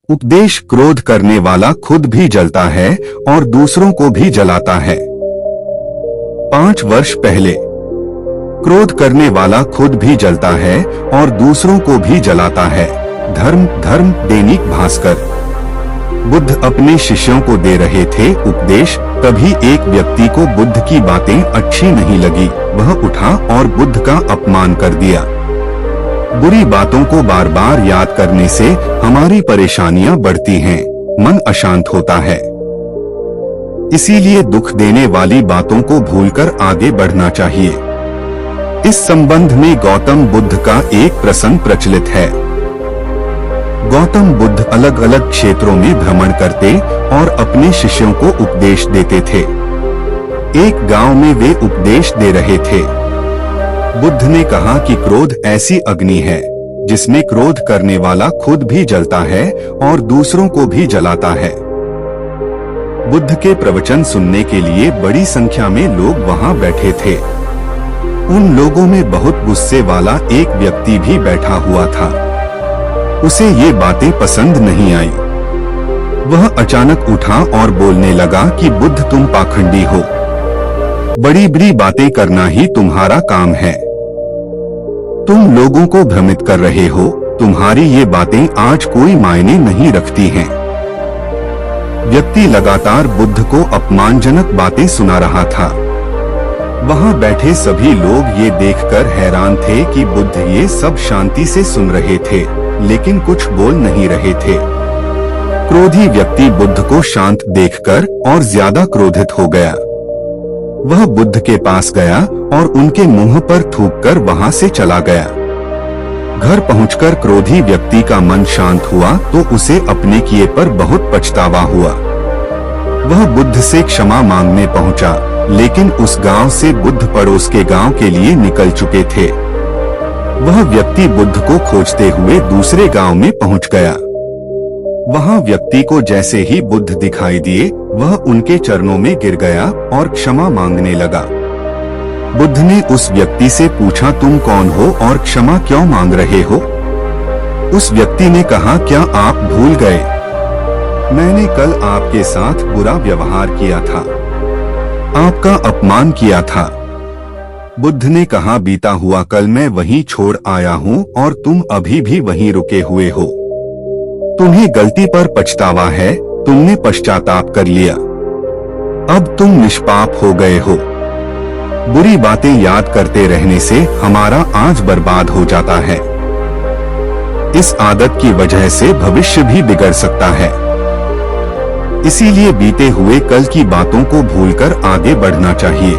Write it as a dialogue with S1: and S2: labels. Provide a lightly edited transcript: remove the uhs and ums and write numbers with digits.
S1: उपदेश क्रोध करने वाला खुद भी जलता है और दूसरों को भी जलाता है। 5 वर्ष पहले, क्रोध करने वाला खुद भी जलता है और दूसरों को भी जलाता है। धर्म दैनिक भास्कर। बुद्ध अपने शिष्यों को दे रहे थे उपदेश, तभी एक व्यक्ति को बुद्ध की बातें अच्छी नहीं लगी। वह उठा और बुद्ध का अपमान कर दिया। बुरी बातों को बार बार याद करने से हमारी परेशानियां बढ़ती हैं, मन अशांत होता है। इसीलिए दुख देने वाली बातों को भूलकर आगे बढ़ना चाहिए। इस संबंध में गौतम बुद्ध का एक प्रसंग प्रचलित है। गौतम बुद्ध अलग अलग क्षेत्रों में भ्रमण करते और अपने शिष्यों को उपदेश देते थे। एक गांव में वे उपदेश दे रहे थे। बुद्ध ने कहा कि क्रोध ऐसी अग्नि है जिसमें क्रोध करने वाला खुद भी जलता है और दूसरों को भी जलाता है। बुद्ध के प्रवचन सुनने के लिए बड़ी संख्या में लोग वहां बैठे थे। उन लोगों में बहुत गुस्से वाला एक व्यक्ति भी बैठा हुआ था। उसे ये बातें पसंद नहीं आई। वह अचानक उठा और बोलने लगा कि बुद्ध, तुम पाखंडी हो। बड़ी बड़ी बातें करना ही तुम्हारा काम है। तुम लोगों को भ्रमित कर रहे हो। तुम्हारी ये बातें आज कोई मायने नहीं रखती हैं। व्यक्ति लगातार बुद्ध को अपमानजनक बातें सुना रहा था। वहां बैठे सभी लोग ये देखकर हैरान थे कि बुद्ध ये सब शांति से सुन रहे थे, लेकिन कुछ बोल नहीं रहे थे। क्रोधी व्यक्ति बुद्ध को शांत देखकर और ज्यादा क्रोधित हो गया। वह बुद्ध के पास गया और उनके मुंह पर थूककर वहां से चला गया। घर पहुंचकर क्रोधी व्यक्ति का मन शांत हुआ तो उसे अपने किए पर बहुत पछतावा हुआ। वह बुद्ध से क्षमा मांगने पहुंचा, लेकिन उस गांव से बुद्ध पड़ोस के गांव के लिए निकल चुके थे। वह व्यक्ति बुद्ध को खोजते हुए दूसरे गांव में पहुंच गया। वहां व्यक्ति को जैसे ही बुद्ध दिखाई दिए, वह उनके चरणों में गिर गया और क्षमा मांगने लगा। बुद्ध ने उस व्यक्ति से पूछा, तुम कौन हो और क्षमा क्यों मांग रहे हो? उस व्यक्ति ने कहा, क्या आप भूल गए? मैंने कल आपके साथ बुरा व्यवहार किया था, आपका अपमान किया था। बुद्ध ने कहा, बीता हुआ कल मैं वहीं छोड़ आया हूँ और तुम अभी भी वहीं रुके हुए हो। तुम्हें गलती पर पछतावा है, तुमने पश्चाताप कर लिया। अब तुम निष्पाप हो गए हो। बुरी बातें याद करते रहने से हमारा आज बर्बाद हो जाता है। इस आदत की वजह से भविष्य भी बिगड़ सकता है। इसीलिए बीते हुए कल की बातों को भूलकर आगे बढ़ना चाहिए।